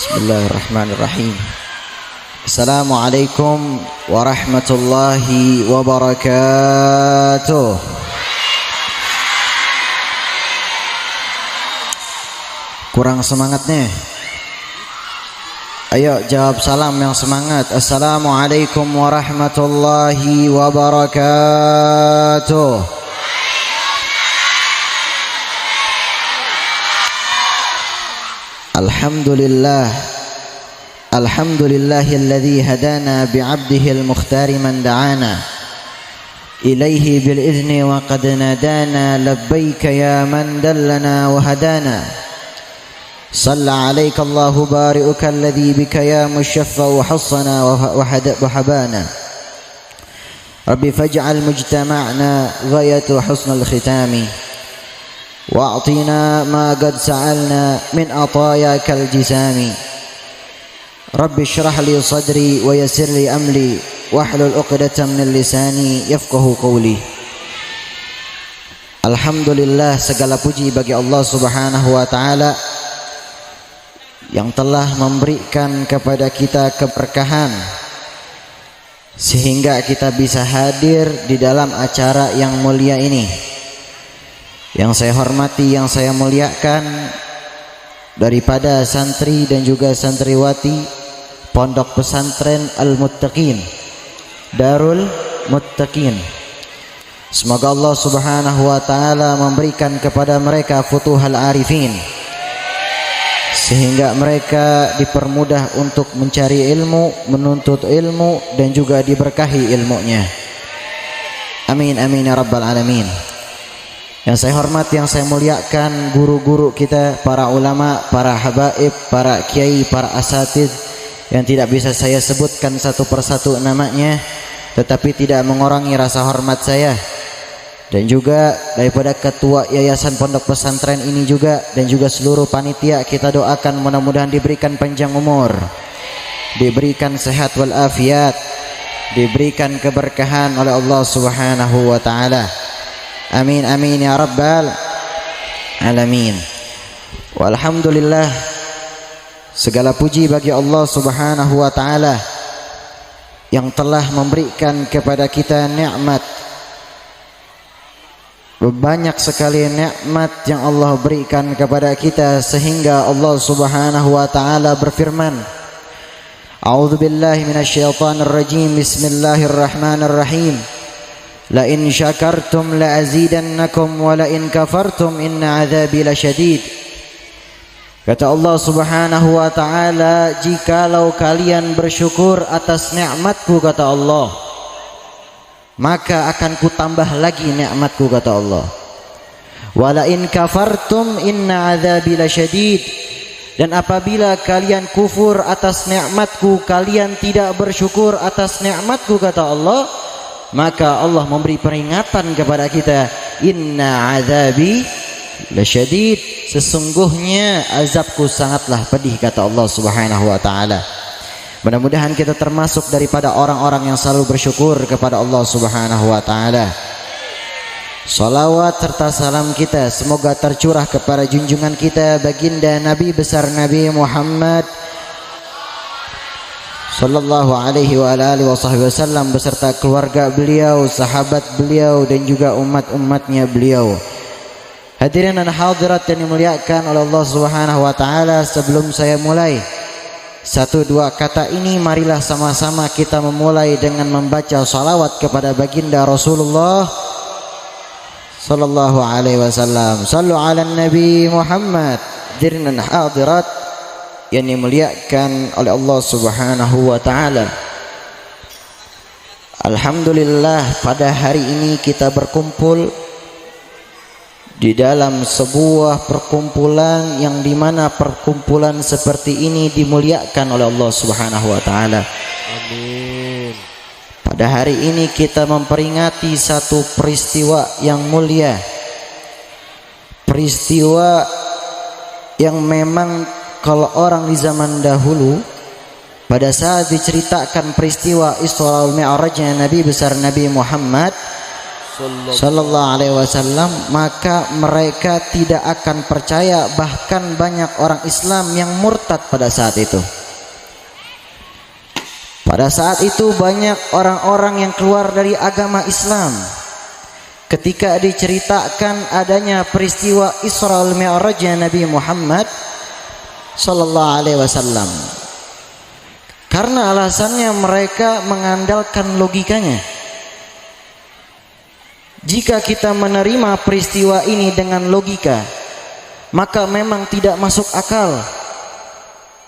Bismillahirrahmanirrahim. Assalamualaikum warahmatullahi wabarakatuh. Kurang semangatnya. Ayo jawab salam yang semangat. Assalamualaikum warahmatullahi wabarakatuh. Alhamdulillah. Alhamdulillahilladzi hadana bi'abdihi al-mukhtari man da'ana ilaihi bil izni wa qad nadana labbaika ya man dallana wa hadana. Salla alayka Allahu bari'uka alladhi bika ya mushaffa wa hassana wa habana. Rabbi faj'al mujtama'na ghayatu husnul khitami wa'atina ma qad sa'alna min atayakal jisami. Rabbi syrah li sadri wa yassir li amli wahlul 'uqdatam min lisani yafqahu qawli. Alhamdulillah, segala puji bagi Allah Subhanahu wa taala yang telah memberikan kepada kita keberkahan sehingga kita bisa hadir di dalam acara yang mulia ini. Yang saya hormati, yang saya muliakan daripada santri dan juga santriwati Pondok Pesantren Al-Muttaqin, Darul Muttaqin. Semoga Allah Subhanahu wa taala memberikan kepada mereka futuhal arifin sehingga mereka dipermudah untuk mencari ilmu, menuntut ilmu dan juga diberkahi ilmunya. Amin amin ya rabbal alamin. Yang saya hormati, yang saya muliakan guru-guru kita, para ulama, para habaib, para kiai, para asatidz yang tidak bisa saya sebutkan satu persatu namanya, tetapi tidak mengurangi rasa hormat saya. Dan juga daripada ketua yayasan pondok pesantren ini juga, dan juga seluruh panitia, kita doakan mudah-mudahan diberikan panjang umur, diberikan sehat walafiat, diberikan keberkahan oleh Allah Subhanahu wa taala. Amin amin ya rabbal alamin. Walhamdulillah, segala puji bagi Allah Subhanahu wa taala yang telah memberikan kepada kita nikmat. Banyak sekali nikmat yang Allah berikan kepada kita sehingga Allah Subhanahu wa taala berfirman, A'udzubillahi minasyaitonir rajim. Bismillahirrahmanirrahim. La in syakartum la azidannakum wa la in kafartum inna adzabi lasyadid. Kata Allah Subhanahu wa taala, jikalau kalian bersyukur atas nikmatku, kata Allah, maka akan kutambah lagi nikmatku, kata Allah. Wa la in kafartum inna adzabi lasyadid. Dan apabila kalian kufur atas nikmatku, kalian tidak bersyukur atas nikmatku, kata Allah, maka Allah memberi peringatan kepada kita, inna azabi lasyadid, sesungguhnya azabku sangatlah pedih, kata Allah Subhanahu wa taala. Mudah-mudahan kita termasuk daripada orang-orang yang selalu bersyukur kepada Allah Subhanahu wa taala. Salawat serta salam kita semoga tercurah kepada junjungan kita baginda Nabi besar Nabi Muhammad sallallahu alaihi wa alihi wasallam beserta keluarga beliau, sahabat beliau dan juga umat-umatnya beliau. Hadirin dan hadirat yang dimuliakan oleh Allah Subhanahu wa taala, sebelum saya mulai satu dua kata ini, marilah sama-sama kita memulai dengan membaca salawat kepada baginda Rasulullah sallallahu alaihi wasallam. Sallu ala Nabi Muhammad. Hadirin dan hadirat yang dimuliakan oleh Allah Subhanahu wa taala. Alhamdulillah, pada hari ini kita berkumpul di dalam sebuah perkumpulan yang dimana perkumpulan seperti ini dimuliakan oleh Allah Subhanahu wa taala. Amin. Pada hari ini kita memperingati satu peristiwa yang mulia, peristiwa yang memang kalau orang di zaman dahulu pada saat diceritakan peristiwa Isra wal Mi'rajnya Nabi besar Nabi Muhammad sallallahu alaihi wasallam, maka mereka tidak akan percaya. Bahkan banyak orang Islam yang murtad pada saat itu. Pada saat itu banyak orang-orang yang keluar dari agama Islam ketika diceritakan adanya peristiwa Isra wal Mi'rajnya Nabi Muhammad sallallahu alaihi wasallam. Karena alasannya mereka mengandalkan logikanya. Jika kita menerima peristiwa ini dengan logika, maka memang tidak masuk akal.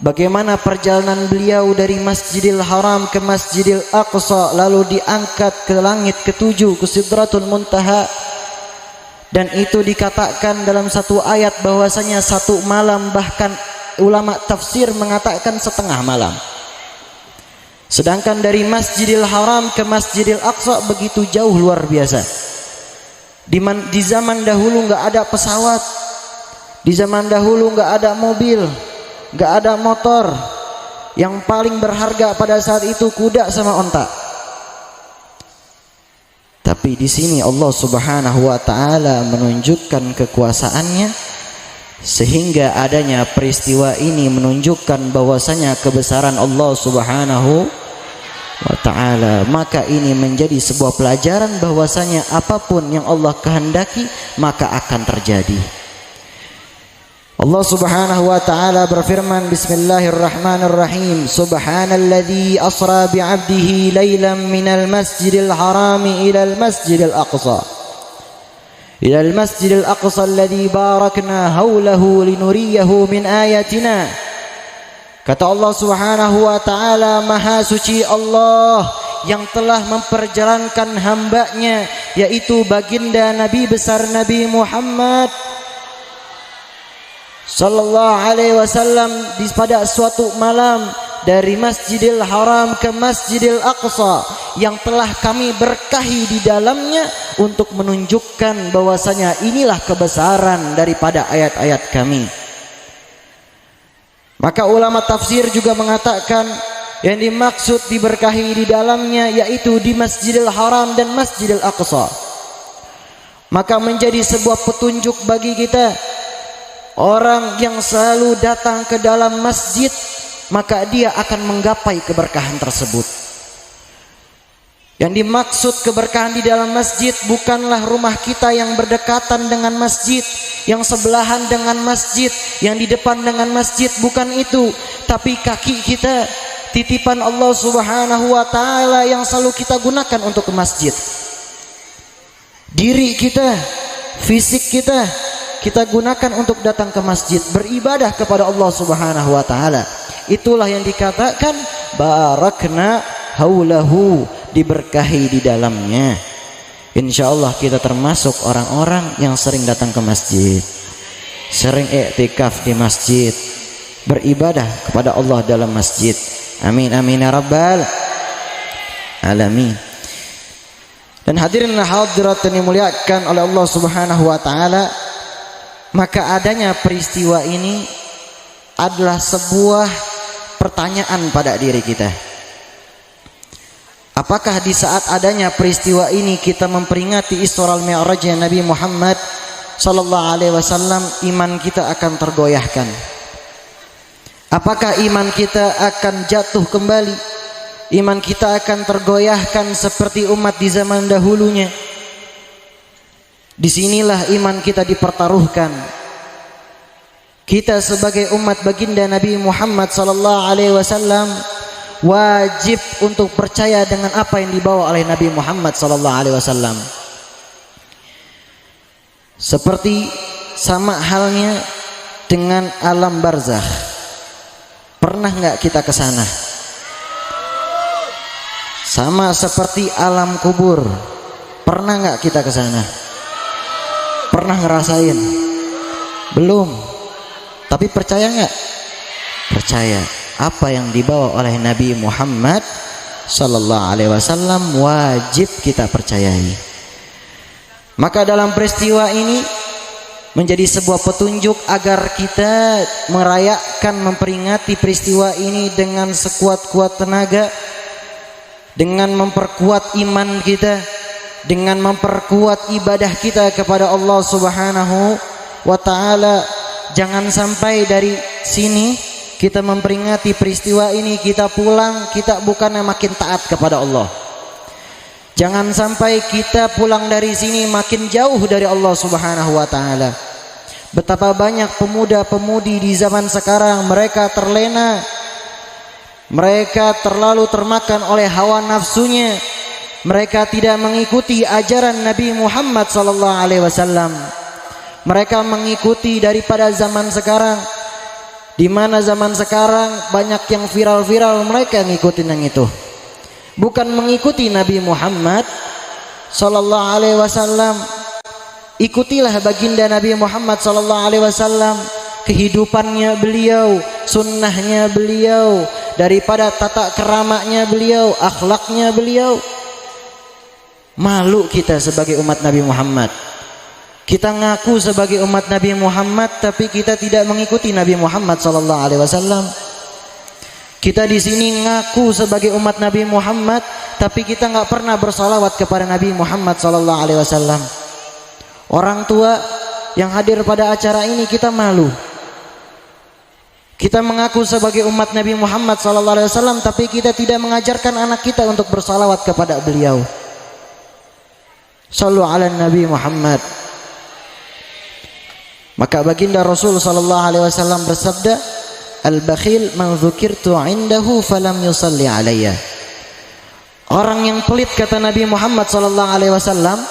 Bagaimana perjalanan beliau dari Masjidil Haram ke Masjidil Aqsa, lalu diangkat ke langit ketujuh, ke Sidratul Muntaha, dan itu dikatakan dalam satu ayat bahwasanya satu malam, bahkan ulama tafsir mengatakan setengah malam. Sedangkan dari Masjidil Haram ke Masjidil Aqsa begitu jauh, luar biasa. Di zaman dahulu nggak ada pesawat, di zaman dahulu nggak ada mobil, nggak ada motor. Yang paling berharga pada saat itu kuda sama onta. Tapi di sini Allah Subhanahu wa taala menunjukkan kekuasaannya, sehingga adanya peristiwa ini menunjukkan bahwasanya kebesaran Allah Subhanahu wa ta'ala. Maka ini menjadi sebuah pelajaran bahwasanya apapun yang Allah kehendaki maka akan terjadi. Allah Subhanahu wa ta'ala berfirman, Bismillahirrahmanirrahim, Subhanalladzi asra bi'abdihi laylan minal masjidil harami ilal masjidil aqsa, ilal masjidil aqsa alladzi barakna hawlahu linuriyahu min ayatina. Kata Allah Subhanahu wa ta'ala, Maha suci Allah yang telah memperjalankan hambanya, yaitu baginda Nabi besar Nabi Muhammad sallallahu alaihi wasallam, pada suatu malam dari Masjidil Haram ke Masjidil Aqsa yang telah kami berkahi di dalamnya untuk menunjukkan bahwasanya inilah kebesaran daripada ayat-ayat kami. Maka ulama tafsir juga mengatakan yang dimaksud diberkahi di dalamnya yaitu di Masjidil Haram dan Masjidil Aqsa. Maka menjadi sebuah petunjuk bagi kita, orang yang selalu datang ke dalam masjid, maka dia akan menggapai keberkahan tersebut. Yang dimaksud keberkahan di dalam masjid bukanlah rumah kita yang berdekatan dengan masjid, yang sebelahan dengan masjid, yang di depan dengan masjid, bukan itu. Tapi kaki kita, titipan Allah Subhanahu wa ta'ala yang selalu kita gunakan untuk ke masjid. Diri kita, fisik kita, kita gunakan untuk datang ke masjid, beribadah kepada Allah Subhanahu wa ta'ala. Itulah yang dikatakan barakna haulahu, diberkahi di dalamnya. Insyaallah kita termasuk orang-orang yang sering datang ke masjid, sering i'tikaf di masjid, beribadah kepada Allah dalam masjid. Amin amin ya rabbal alamin. Dan hadirin hadirat yang dimuliakan oleh Allah Subhanahu wa taala, maka adanya peristiwa ini adalah sebuah pertanyaan pada diri kita. Apakah di saat adanya peristiwa ini kita memperingati Isra wal Mi'rajnya Nabi Muhammad sallallahu alaihi wasallam, iman kita akan tergoyahkan? Apakah iman kita akan jatuh kembali? Iman kita akan tergoyahkan seperti umat di zaman dahulunya? Disinilah iman kita dipertaruhkan. Kita sebagai umat baginda Nabi Muhammad sallallahu alaihi wasallam wajib untuk percaya dengan apa yang dibawa oleh Nabi Muhammad sallallahu alaihi wasallam. Seperti sama halnya dengan alam barzakh. Pernah nggak kita ke sana? Sama seperti alam kubur. Pernah nggak kita ke sana? Pernah ngerasain? Belum. Tapi percaya nggak? Percaya. Apa yang dibawa oleh Nabi Muhammad sallallahu alaihi wasallam wajib kita percayai. Maka dalam peristiwa ini menjadi sebuah petunjuk agar kita merayakan, memperingati peristiwa ini dengan sekuat-kuat tenaga, dengan memperkuat iman kita, dengan memperkuat ibadah kita kepada Allah Subhanahu wa taala. Jangan sampai dari sini kita memperingati peristiwa ini, kita pulang, kita bukannya makin taat kepada Allah. Jangan sampai kita pulang dari sini makin jauh dari Allah Subhanahu wa taala. Betapa banyak pemuda-pemudi di zaman sekarang, mereka terlena, mereka terlalu termakan oleh hawa nafsunya. Mereka tidak mengikuti ajaran Nabi Muhammad sallallahu alaihi wasallam. Mereka mengikuti daripada zaman sekarang, di mana zaman sekarang banyak yang viral-viral, mereka ngikutin yang itu. Bukan mengikuti Nabi Muhammad sallallahu alaihi wasallam. Ikutilah baginda Nabi Muhammad sallallahu alaihi wasallam, kehidupannya beliau, sunnahnya beliau, daripada tata keramanya beliau, akhlaknya beliau. Malu kita sebagai umat Nabi Muhammad. Kita ngaku sebagai umat Nabi Muhammad, tapi kita tidak mengikuti Nabi Muhammad sallallahu alaihi wasallam. Kita di sini ngaku sebagai umat Nabi Muhammad, tapi kita nggak pernah bersalawat kepada Nabi Muhammad sallallahu alaihi wasallam. Orang tua yang hadir pada acara ini kita malu. Kita mengaku sebagai umat Nabi Muhammad sallallahu alaihi wasallam, tapi kita tidak mengajarkan anak kita untuk bersalawat kepada beliau. Shallu ala Nabi Muhammad. Maka baginda Rasul sallallahu alaihi wasallam bersabda, al-bakhil man dzukirtu indahu falam yusalli alayya. Orang yang pelit, kata Nabi Muhammad sallallahu alaihi wasallam,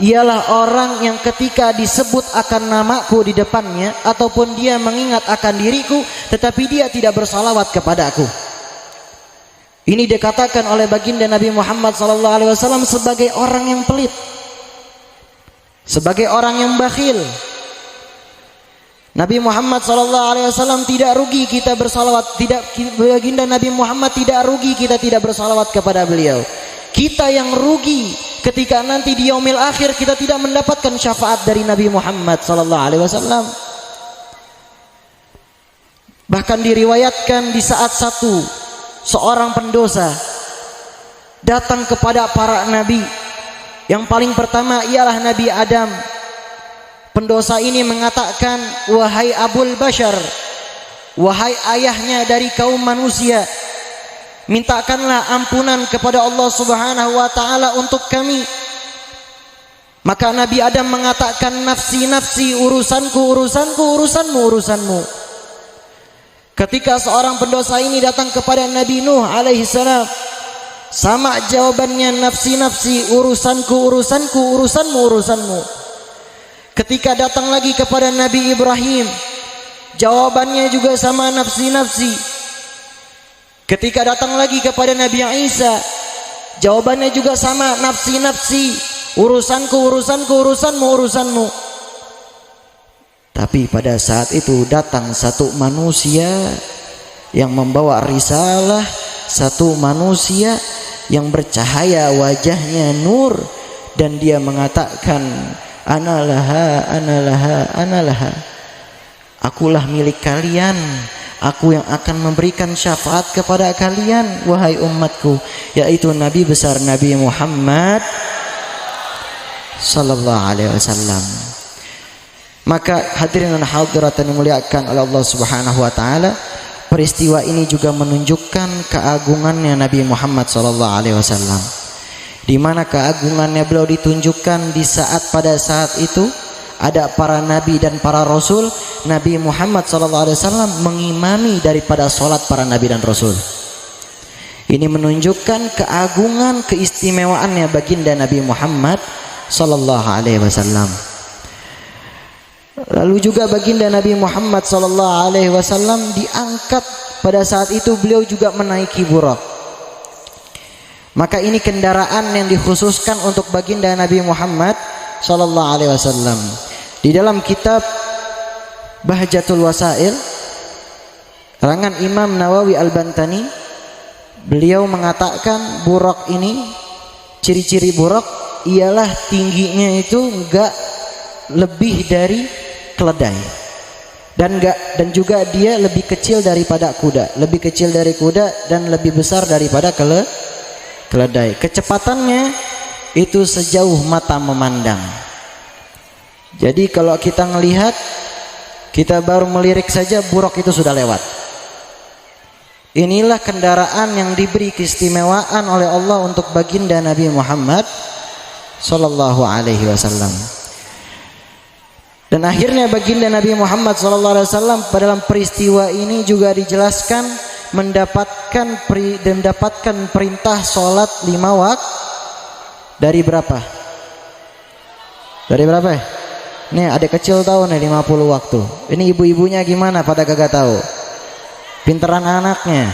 ialah orang yang ketika disebut akan namaku di depannya ataupun dia mengingat akan diriku, tetapi dia tidak bersalawat kepada aku. Ini dikatakan oleh baginda Nabi Muhammad sallallahu alaihi wasallam sebagai orang yang pelit, sebagai orang yang bakhil. Nabi Muhammad sallallahu alaihi wasallam tidak rugi kita bersalawat, tidak, baginda Nabi Muhammad tidak rugi kita tidak bersalawat kepada beliau. Kita yang rugi ketika nanti di yaumil akhir kita tidak mendapatkan syafaat dari Nabi Muhammad sallallahu alaihi wasallam. Bahkan diriwayatkan di saat seorang pendosa datang kepada para nabi. Yang paling pertama ialah Nabi Adam. Pendosa ini mengatakan, wahai Abul Bashar, wahai ayahnya dari kaum manusia, mintakanlah ampunan kepada Allah Subhanahu wa taala untuk kami. Maka Nabi Adam mengatakan, nafsi nafsi, urusanku urusanku, urusanmu urusanmu. Ketika seorang pendosa ini datang kepada Nabi Nuh alaihi salam, sama jawabannya, nafsi nafsi, urusanku urusanku, urusanmu urusanmu. Ketika datang lagi kepada Nabi Ibrahim, jawabannya juga sama, nafsi nafsi. Ketika datang lagi kepada Nabi Isa, jawabannya juga sama, nafsi nafsi, urusanku urusanku, urusanmu urusanmu. Tapi pada saat itu datang satu manusia yang membawa risalah, satu manusia yang bercahaya wajahnya nur, dan dia mengatakan, analaha analaha analaha, akulah milik kalian, aku yang akan memberikan syafaat kepada kalian wahai umatku, yaitu Nabi besar Nabi Muhammad sallallahu alaihi wasallam. Maka hadirin dan hadirat yang dimuliakan oleh Allah Subhanahu wa taala, peristiwa ini juga menunjukkan keagungannya Nabi Muhammad sallallahu alaihi wasallam, di mana keagungannya beliau ditunjukkan di saat pada saat itu ada para nabi dan para rasul. Nabi Muhammad SAW mengimami daripada sholat para nabi dan rasul. Ini menunjukkan keagungan, keistimewaannya baginda Nabi Muhammad SAW. Lalu juga baginda Nabi Muhammad SAW diangkat pada saat itu, beliau juga menaiki burak. Maka ini kendaraan yang dikhususkan untuk baginda Nabi Muhammad sallallahu alaihi wasallam. Di dalam kitab Bahjatul Wasail, karangan Imam Nawawi Al-Bantani, beliau mengatakan burak ini, ciri-ciri burak ialah tingginya itu enggak lebih dari keledai, dan juga dia lebih kecil daripada kuda, lebih kecil dari kuda dan lebih besar daripada keledai. Kecepatannya itu sejauh mata memandang. Jadi kalau kita melihat, kita baru melirik saja buruk itu sudah lewat. Inilah kendaraan yang diberi keistimewaan oleh Allah untuk baginda Nabi Muhammad sallallahu alaihi wasallam. Dan akhirnya baginda Nabi Muhammad sallallahu alaihi wasallam pada dalam peristiwa ini juga dijelaskan mendapatkan perintah salat 5 waktu dari berapa? Dari berapa ya? Nih adik kecil tahu nih 50 waktu. Ini ibu-ibunya gimana pada kagak tahu? Pinteran anaknya.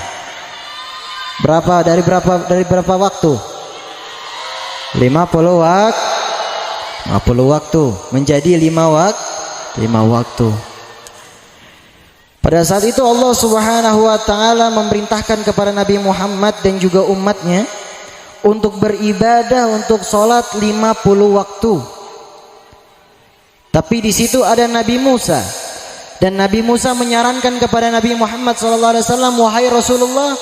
Berapa dari berapa waktu? 50 waktu. 50 waktu menjadi 5 waktu. Pada saat itu Allah Subhanahu wa taala memerintahkan kepada Nabi Muhammad dan juga umatnya untuk beribadah, untuk sholat 50 waktu. Tapi di situ ada Nabi Musa, dan Nabi Musa menyarankan kepada Nabi Muhammad SAW, wahai Rasulullah,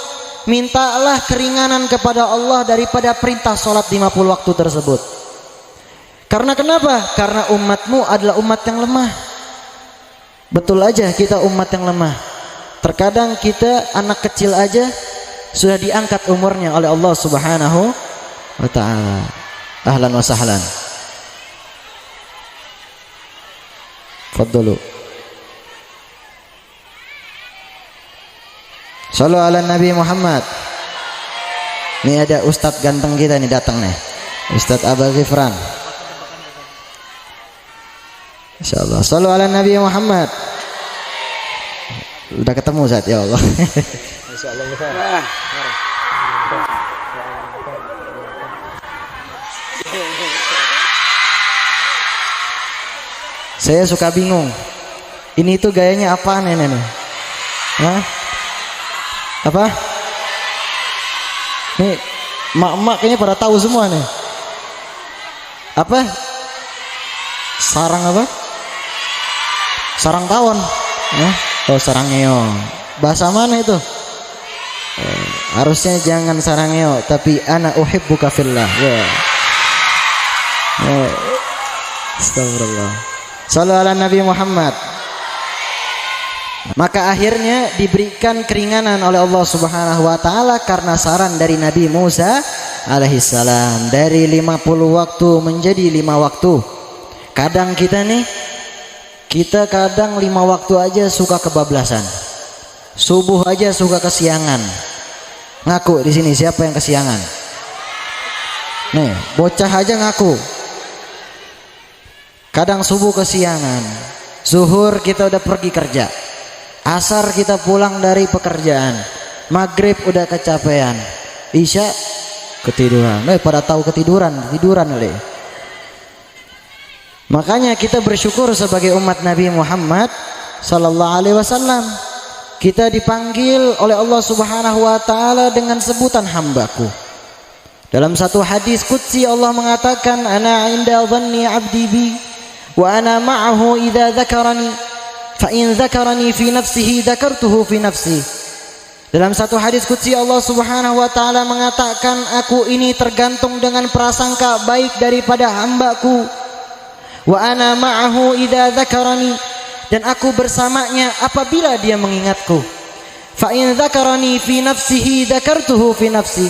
mintalah keringanan kepada Allah daripada perintah sholat 50 waktu tersebut. Karena kenapa? Karena umatmu adalah umat yang lemah. Betul aja kita umat yang lemah. Terkadang kita anak kecil aja sudah diangkat umurnya oleh Allah Subhanahu wa taala. Ahlan wa sahlan. Fadlu. Shallu ala Nabi Muhammad. Ini ada Ustadz ganteng kita nih datang nih. Ustadz Abul Ghifran. Insyaallah. Shallu ala Nabi Muhammad. Udah ketemu Ustaz ya Allah. Insyaallah. Saya suka bingung. Ini tuh gayanya apa nih? Hah? Apa? Nih, mak-mak kayaknya pada tahu semua nih. Apa? Sarang apa? Sarang tawon. Oh, sarangeo. Bahasa mana itu? Harusnya jangan sarangeo, tapi ana uhibbuka fillah. Ya. Astagfirullah. Shallallahu ala Nabi Muhammad. Maka akhirnya diberikan keringanan oleh Allah Subhanahu wa taala karena saran dari Nabi Musa alaihissalam, dari 50 waktu menjadi 5 waktu. Kadang kita kadang 5 waktu aja suka kebablasan. Subuh aja suka kesiangan. Ngaku di sini siapa yang kesiangan? Nih, bocah aja ngaku. Kadang subuh kesiangan. Zuhur kita udah pergi kerja. Asar kita pulang dari pekerjaan. Maghrib udah kecapean. Isya ketiduran. Pada tahu ketiduran oleh. Makanya kita bersyukur sebagai umat Nabi Muhammad sallallahu alaihi wasallam. Kita dipanggil oleh Allah Subhanahu wa taala dengan sebutan hambaku. Dalam satu hadis qudsi Allah mengatakan, ana 'inda dhanni 'abdi bi wa ana ma'ahu idza dzakarani fa in dzakarani fi nafsihi dzakartuhu fi nafsi. Dalam satu hadis qudsi Allah Subhanahu wa taala mengatakan, aku ini tergantung dengan prasangka baik daripada hambaku. Wa ana ma'ahu idza dzakarani, dan aku bersamanya apabila dia mengingatku. Fa in dzakarani fi nafsihi dzakartuhu fi nafsi.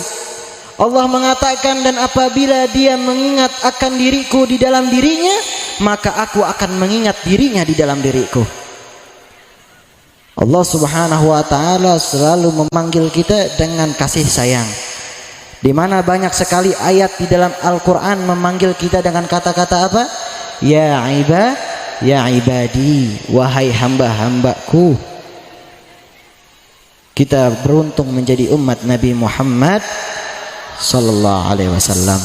Allah mengatakan, dan apabila dia mengingat akan diriku di dalam dirinya, maka aku akan mengingat dirinya di dalam diriku. Allah Subhanahu wa taala selalu memanggil kita dengan kasih sayang. Di mana banyak sekali ayat di dalam Al-Qur'an memanggil kita dengan kata-kata apa? Ya ibadi, wahai hamba-hambaku. Kita beruntung menjadi umat Nabi Muhammad sallallahu alaihi wasallam.